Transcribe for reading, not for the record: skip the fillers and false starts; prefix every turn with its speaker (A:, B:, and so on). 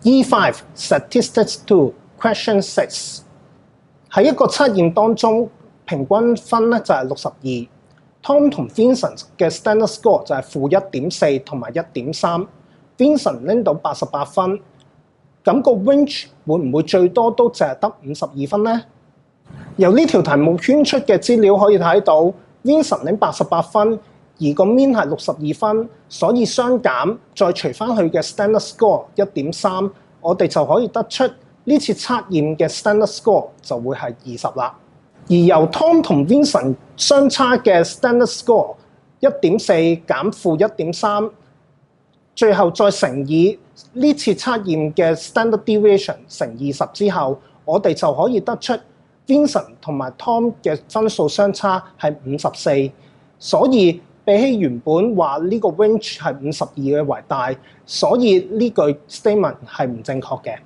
A: E5 Statistics 2 Question 6喺一個測驗當中，平均分咧就係62。Tom 同 Vincent 嘅 standard score 就係-1.4同埋1.3。Vincent 拎到88分，咁個 range 會唔會最多都淨係得52分呢？由呢條題目圈出嘅資料可以睇到 ，Vincent 拎88分，而個 mean 係62分，所以相減再除翻佢嘅 standard score 1.3，我哋就可以得出呢次測驗嘅 standard score 就會係20啦。而由 Tom 同 Vincent 相差嘅 standard score 1.4減-1.3，最後再乘以呢次測驗嘅 standard deviation 乘20之後，我哋就可以得出 Vincent 同埋 Tom 嘅分數相差係54，所以比起原本話呢個 range 係52嘅為大，所以呢句 statement 係唔正確嘅。